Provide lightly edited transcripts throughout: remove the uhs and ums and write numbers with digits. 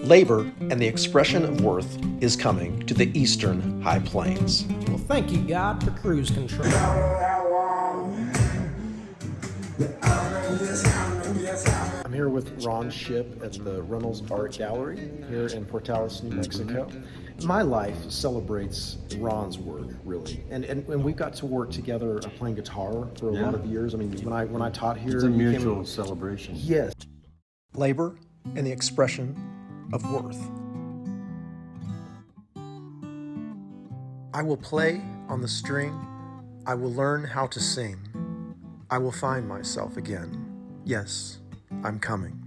Labor and the expression of worth is coming to the eastern high plains. Well, thank you, God, for cruise control. I'm here with Ron Shipp at the Reynolds Art Gallery here in Portales, New Mexico. My life celebrates Ron's work, really, and we got to work together playing guitar for a lot of years. I mean, when I taught here, it's a mutual celebration. Yes, labor and the expression of worth. I will play on the string. I will learn how to sing. I will find myself again. Yes, I'm coming.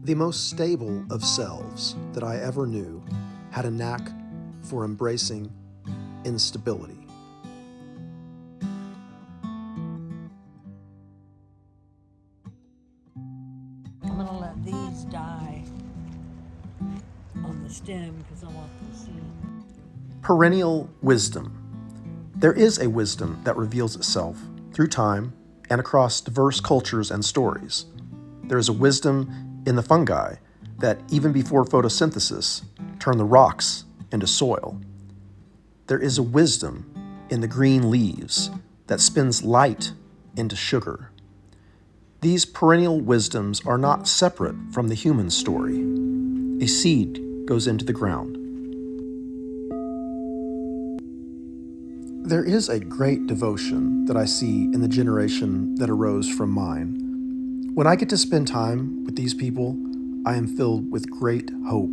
The most stable of selves that I ever knew had a knack for embracing instability. I'm gonna let these die on the stem because I want them seen. Perennial wisdom. There is a wisdom that reveals itself through time and across diverse cultures and stories. There is a wisdom in the fungi that, even before photosynthesis, turn the rocks into soil. There is a wisdom in the green leaves that spins light into sugar. These perennial wisdoms are not separate from the human story. A seed goes into the ground. There is a great devotion that I see in the generation that arose from mine. When I get to spend time with these people, I am filled with great hope.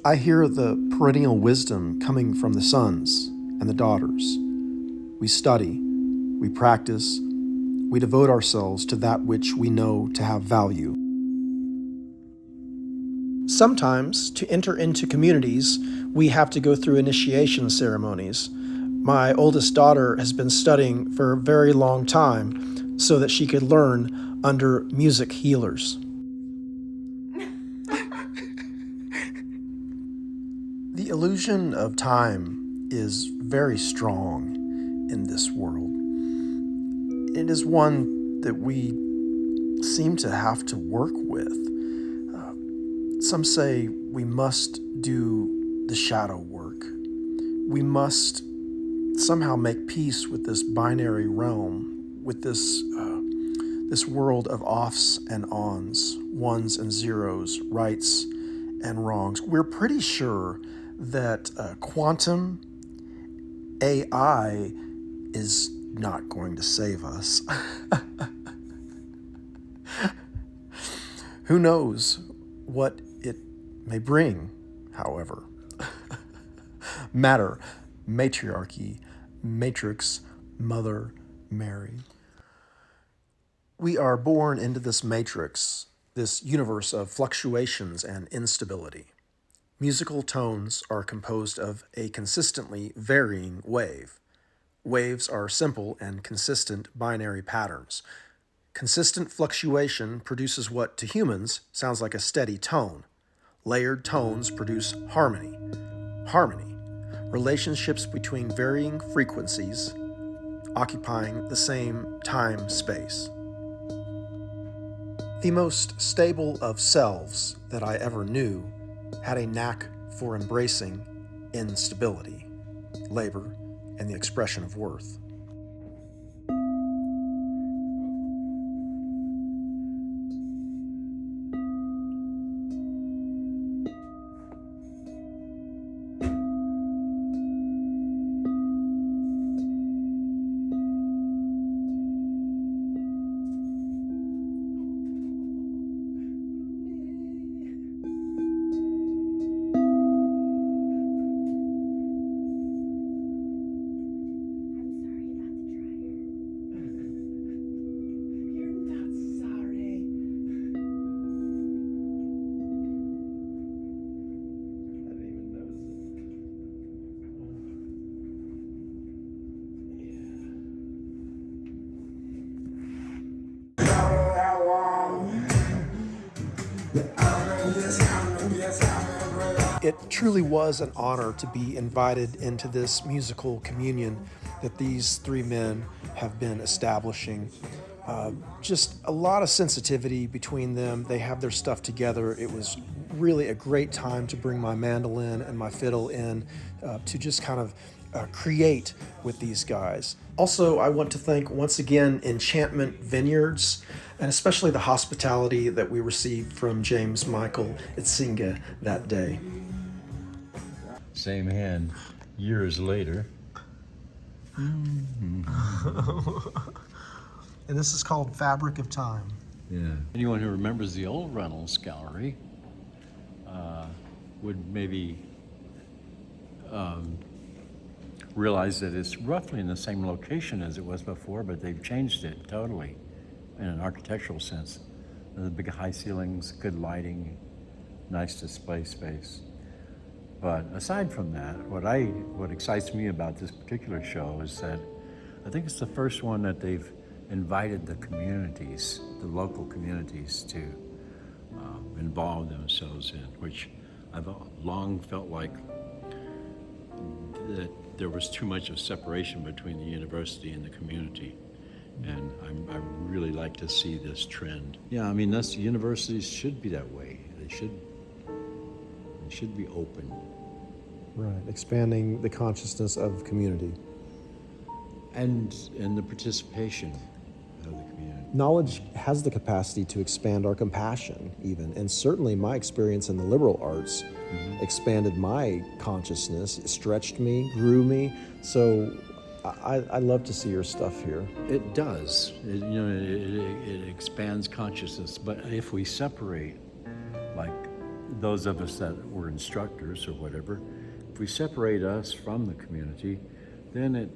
I hear the perennial wisdom coming from the sons and the daughters. We study, we practice, we devote ourselves to that which we know to have value. Sometimes, to enter into communities, we have to go through initiation ceremonies. My oldest daughter has been studying for a very long time so that she could learn under music healers. The illusion of time is very strong in this world. It is one that we seem to have to work with. Some say we must do the shadow work. We must somehow make peace with this binary realm, with this world of offs and ons, ones and zeros, rights and wrongs. We're pretty sure that quantum AI is not going to save us. Who knows what it may bring, however. Matter, matriarchy, Matrix, Mother Mary. We are born into this matrix, this universe of fluctuations and instability. Musical tones are composed of a consistently varying wave. Waves are simple and consistent binary patterns. Consistent fluctuation produces what, to humans, sounds like a steady tone. Layered tones produce harmony. Harmony, relationships between varying frequencies occupying the same time-space. The most stable of selves that I ever knew had a knack for embracing instability, labor, and the expression of worth. It truly was an honor to be invited into this musical communion that these three men have been establishing. Just a lot of sensitivity between them. They have their stuff together. It was really a great time to bring my mandolin and my fiddle in to just kind of create with these guys. Also, I want to thank once again Enchantment Vineyards, and especially the hospitality that we received from James Michael Itzinga that day. Same hand years later. And this is called Fabric of Time. Yeah. Anyone who remembers the old Reynolds Gallery would maybe realize that it's roughly in the same location as it was before, but they've changed it totally in an architectural sense. The big high ceilings, good lighting, nice display space. But aside from that, what excites me about this particular show is that I think it's the first one that they've invited the communities, the local communities, to involve themselves in, which I've long felt like that there was too much of separation between the university and the community. And I really like to see this trend. Yeah, I mean, universities should be that way. They should be open. Right, expanding the consciousness of community. And the participation of the community. Knowledge has the capacity to expand our compassion, even. And certainly my experience in the liberal arts expanded my consciousness, stretched me, grew me. So I love to see your stuff here. It does. It expands consciousness. But if we separate, like those of us that were instructors or whatever, if we separate us from the community, then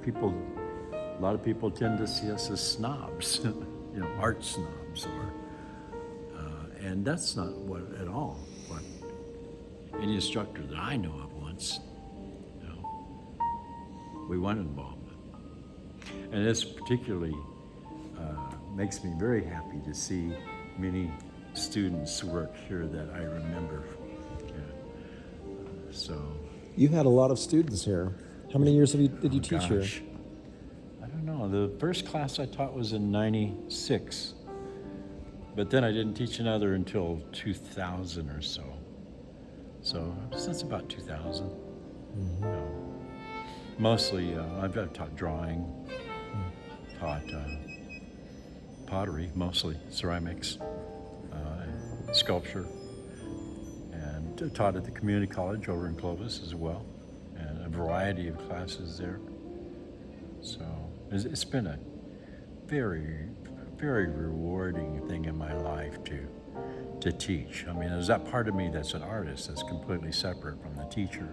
people, a lot of people tend to see us as snobs, art snobs, and that's not at all what any instructor that I know of wants. We want involvement, and this particularly makes me very happy to see many students work here that I remember. So You had a lot of students here. How many years did you teach here? I don't know. The first class I taught was in '96, but then I didn't teach another until 2000 or so. So that's about 2000. Mostly, I've taught drawing, taught pottery, mostly ceramics, sculpture, and taught at the community college over in Clovis as well, and a variety of classes there. So it's been a very, very rewarding thing in my life to teach. I mean, there's that part of me that's an artist that's completely separate from the teacher.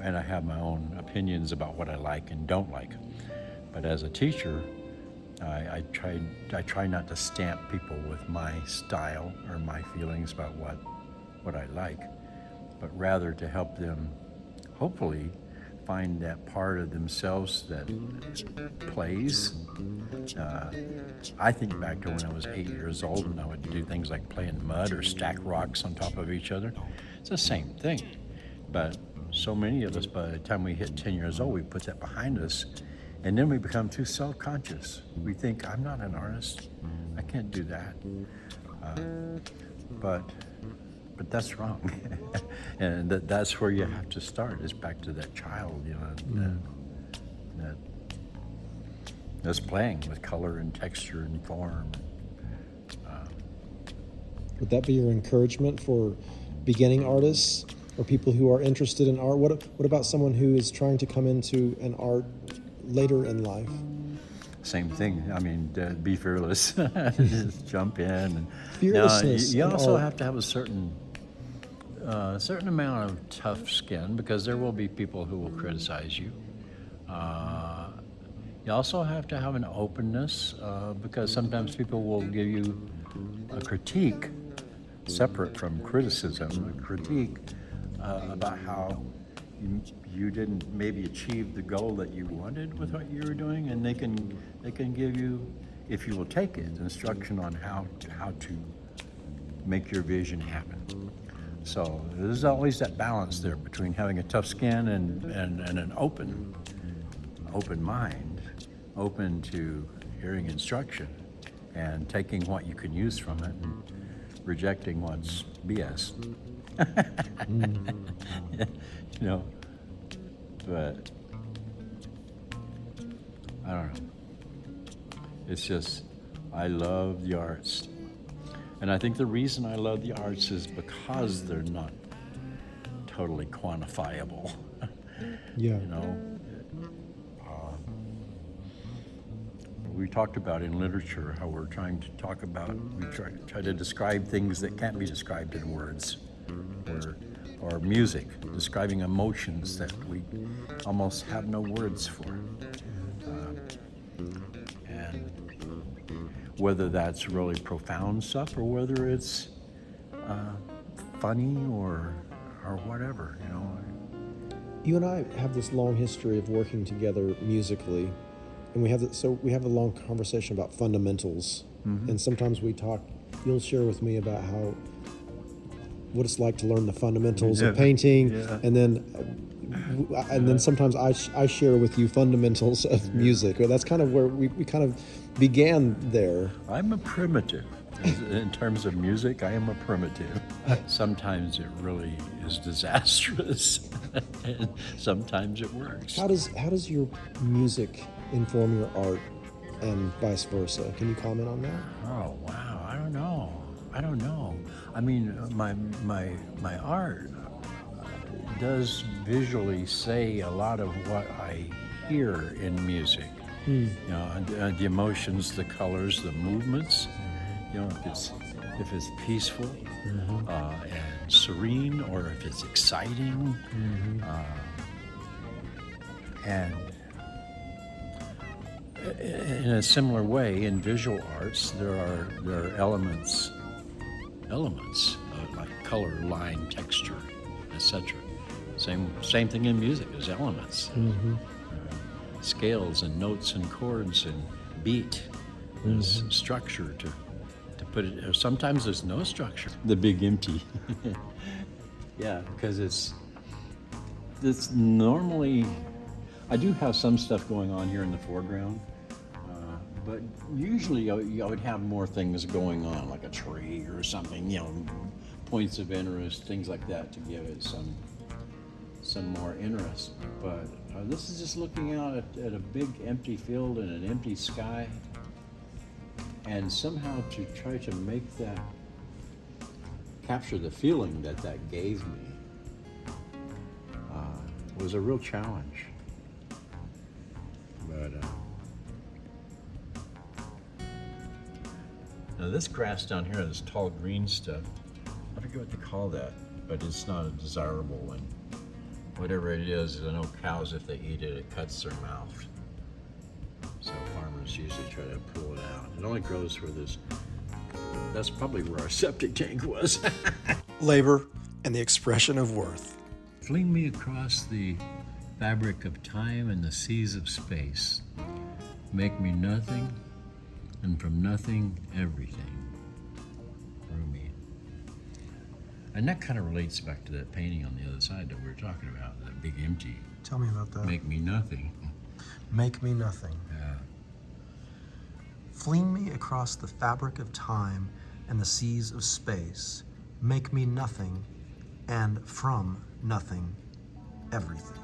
And I have my own opinions about what I like and don't like. But as a teacher, I try not to stamp people with my style or my feelings about what I like, but rather to help them hopefully find that part of themselves that plays. I think back to when I was 8 years old and I would do things like play in mud or stack rocks on top of each other. It's the same thing, but so many of us, by the time we hit 10 years old, we put that behind us, and then we become too self-conscious. We think, I'm not an artist. I can't do that. But that's wrong. And that's where you have to start, is back to that child, that's playing with color and texture and form. Would that be your encouragement for beginning artists or people who are interested in art? What about someone who is trying to come into an art later in life? Same thing. I mean, be fearless. Just jump in. And Fearlessness. Now, you also have to have a certain amount of tough skin, because there will be people who will criticize you. You also have to have an openness, because sometimes people will give you a critique separate from criticism, a critique about how you didn't maybe achieve the goal that you wanted with what you were doing, and they can give you, if you will take it, instruction on how to make your vision happen. So there's always that balance there between having a tough skin and an open mind, open to hearing instruction and taking what you can use from it and rejecting what's BS. You know, but I don't know. It's just, I love the arts. And I think the reason I love the arts is because they're not totally quantifiable. Yeah. You know, we talked about in literature how we're trying to talk about, we try to describe things that can't be described in words, or music, describing emotions that we almost have no words for. And whether that's really profound stuff or whether it's funny or whatever, you know. You and I have this long history of working together musically, and we have a long conversation about fundamentals. Mm-hmm. And sometimes we talk. You'll share with me about what it's like to learn the fundamentals of painting, and then sometimes I share with you fundamentals of music. That's kind of where we kind of began there. I'm a primitive. In terms of music, I am a primitive. Sometimes it really is disastrous, and sometimes it works. How does your music inform your art, and vice versa? Can you comment on that? Oh wow, I don't know. I mean, my art does visually say a lot of what I hear in music. You know, the emotions, the colors, the movements. You know, if it's peaceful and serene, or if it's exciting, and in a similar way, in visual arts, there are elements like color, line, texture, etc. Same thing in music. There's elements, scales and notes and chords and beat. There's structure to put it. Sometimes there's no structure. The big empty. Yeah, because it's normally. I do have some stuff going on here in the foreground, but usually I would have more things going on, like a tree or something, you know, points of interest, things like that, to give it some more interest. But this is just looking out at a big empty field and an empty sky, and somehow to try to make that capture the feeling that gave me was a real challenge. But now this grass down here, this tall green stuff, I forget what they call that, but it's not a desirable one. Whatever it is, I know cows, if they eat it, it cuts their mouth. So farmers usually try to pull it out. It only grows where that's probably where our septic tank was. Labor and the expression of worth. Fling me across the fabric of time and the seas of space. Make me nothing, and from nothing, everything. Rumi. And that kind of relates back to that painting on the other side that we were talking about, that big empty. Tell me about that. Make me nothing. Make me nothing. Yeah. Fling me across the fabric of time and the seas of space. Make me nothing, and from nothing, everything.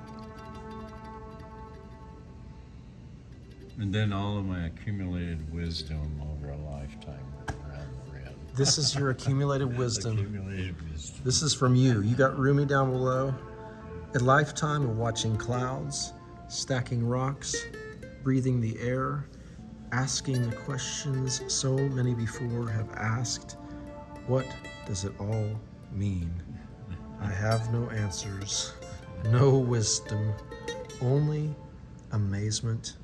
And then all of my accumulated wisdom over a lifetime around the red. This is your accumulated wisdom. Accumulated wisdom. This is from you. You got Rumi down below. A lifetime of watching clouds, stacking rocks, breathing the air, asking the questions so many before have asked. What does it all mean? I have no answers, no wisdom, only amazement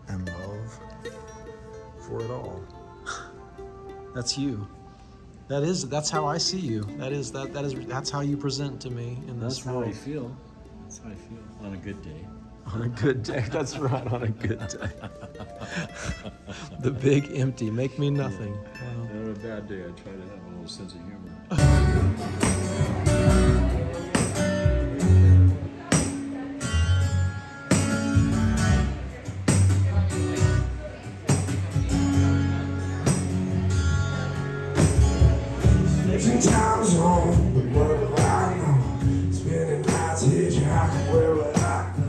and love for it all. That's you. That's how I see you. That's how you present to me in this That's how world. I feel. That's how I feel on a good day. On a good day. That's right, on a good day. The big empty, make me nothing. Wow. And on a bad day, I try to have a little sense of humor. different time zone, but what do I know? Spending nights hitchhiking where would I go?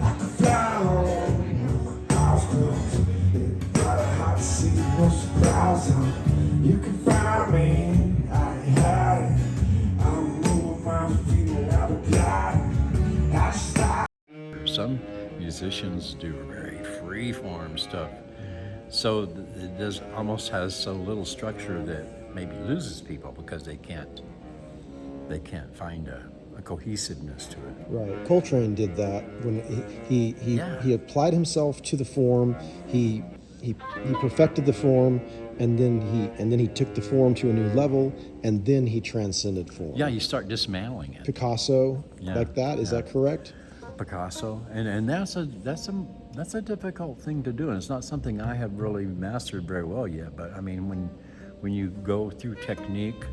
I could fly home with my eyes closed. But I hot seat, no surprise zone. You can find me, I ain't hiding. I'm moving my feet without a guide. I stop. Some musicians do very free-form stuff, so it does almost has so little structure that maybe loses people because they can't find a cohesiveness to it. Right. Coltrane did that when he applied himself to the form. He perfected the form, and then he took the form to a new level, and then he transcended form. Yeah, you start dismantling it. Picasso, like that. Is that correct? Picasso, and that's a difficult thing to do, and it's not something I have really mastered very well yet. But I mean, when you go through technique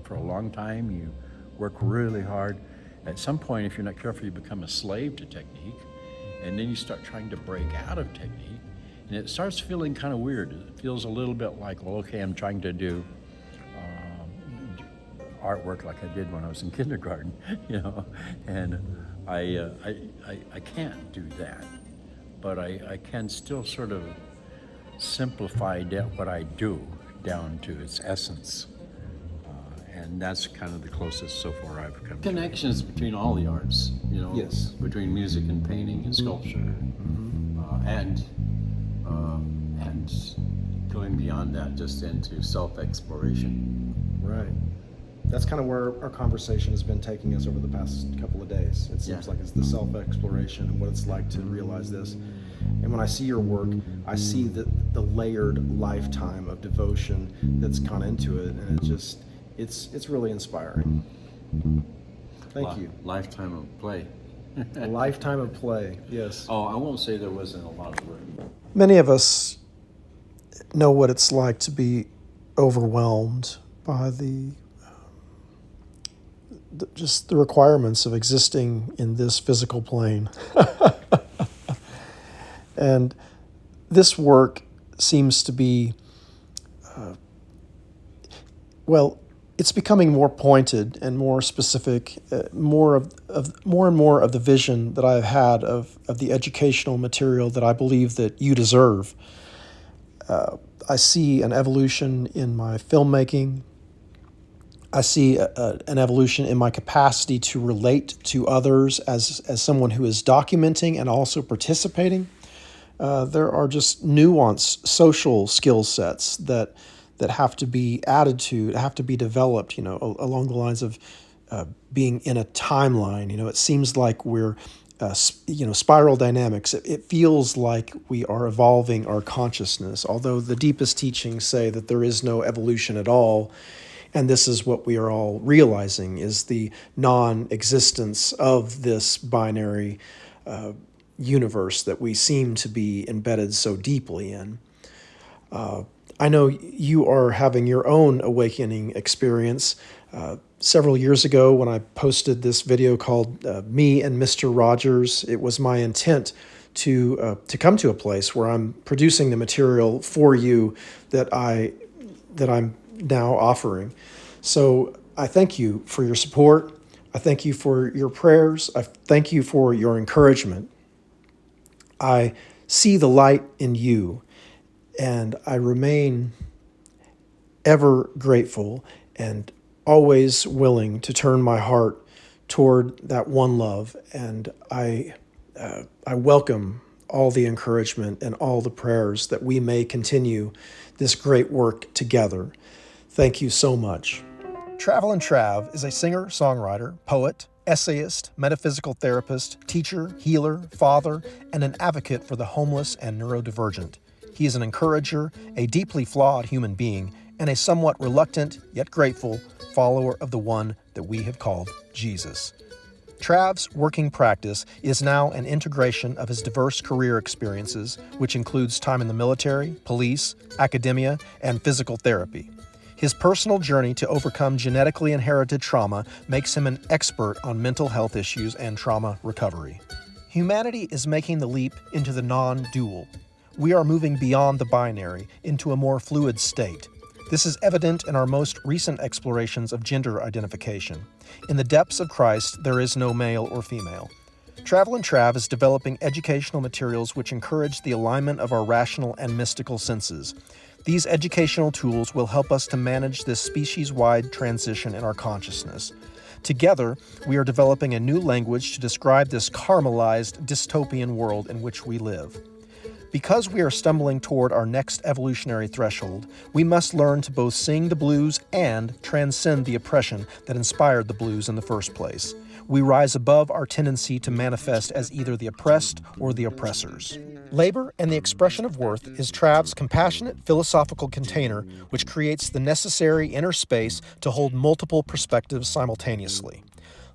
for a long time, you work really hard. At some point, if you're not careful, you become a slave to technique, and then you start trying to break out of technique, and it starts feeling kind of weird. It feels a little bit like, well, okay, I'm trying to do artwork like I did when I was in kindergarten, and I can't do that, but I can still sort of simplify what I do down to its essence, and that's kind of the closest so far I've come. Connections between all the arts, Yes. between music and painting and sculpture, and going beyond that just into self-exploration. Right. That's kind of where our conversation has been taking us over the past couple of days. It seems like it's the self-exploration and what it's like to realize this. And when I see your work, I see the layered lifetime of devotion that's gone into it, and it's really inspiring. Thank you. Lifetime of play. A lifetime of play, yes. Oh, I won't say there wasn't a lot of work. Many of us know what it's like to be overwhelmed by just the requirements of existing in this physical plane. And this work seems to be, it's becoming more pointed and more specific, more and more of the vision that I've had of the educational material that I believe that you deserve. I see an evolution in my filmmaking. I see an evolution in my capacity to relate to others as someone who is documenting and also participating. There are just nuanced social skill sets that have to be added to, have to be developed, along the lines of being in a timeline. It seems like we're, spiral dynamics. It feels like we are evolving our consciousness, although the deepest teachings say that there is no evolution at all. And this is what we are all realizing, is the non-existence of this binary universe that we seem to be embedded so deeply in. I know you are having your own awakening experience. Several years ago, when I posted this video called Me and Mr. Rogers, it was my intent to come to a place where I'm producing the material for you that I'm now offering. So I thank you for your support. I thank you for your prayers. I thank you for your encouragement. I see the light in you, and I remain ever grateful and always willing to turn my heart toward that one love. And I welcome all the encouragement and all the prayers that we may continue this great work together. Thank you so much. Travelin' Trav is a singer, songwriter, poet, essayist, metaphysical therapist, teacher, healer, father, and an advocate for the homeless and neurodivergent. He is an encourager, a deeply flawed human being, and a somewhat reluctant, yet grateful, follower of the one that we have called Jesus. Trav's working practice is now an integration of his diverse career experiences, which includes time in the military, police, academia, and physical therapy. His personal journey to overcome genetically inherited trauma makes him an expert on mental health issues and trauma recovery. Humanity is making the leap into the non-dual. We are moving beyond the binary into a more fluid state. This is evident in our most recent explorations of gender identification. In the depths of Christ, there is no male or female. Travel and Trav is developing educational materials which encourage the alignment of our rational and mystical senses. These educational tools will help us to manage this species-wide transition in our consciousness. Together, we are developing a new language to describe this caramelized, dystopian world in which we live. Because we are stumbling toward our next evolutionary threshold, we must learn to both sing the blues and transcend the oppression that inspired the blues in the first place. We rise above our tendency to manifest as either the oppressed or the oppressors. Labor and the Expression of Worth is Trav's compassionate philosophical container which creates the necessary inner space to hold multiple perspectives simultaneously.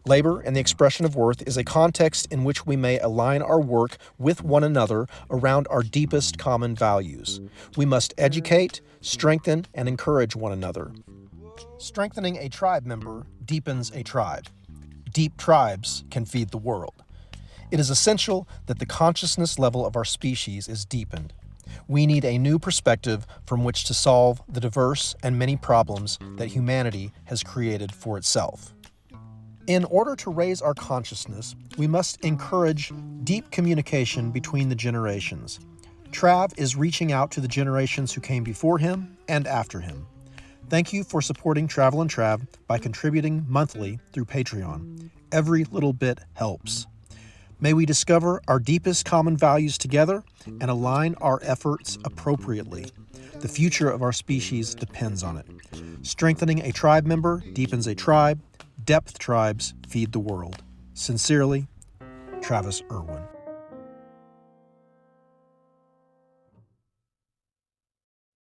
Labor and the Expression of Worth is a context in which we may align our work with one another around our deepest common values. We must educate, strengthen, and encourage one another. Strengthening a tribe member deepens a tribe. Deep tribes can feed the world. It is essential that the consciousness level of our species is deepened. We need a new perspective from which to solve the diverse and many problems that humanity has created for itself. In order to raise our consciousness, we must encourage deep communication between the generations. Trav is reaching out to the generations who came before him and after him. Thank you for supporting Travel and Trav by contributing monthly through Patreon. Every little bit helps. May we discover our deepest common values together and align our efforts appropriately. The future of our species depends on it. Strengthening a tribe member deepens a tribe. Depth tribes feed the world. Sincerely, Travis Irwin.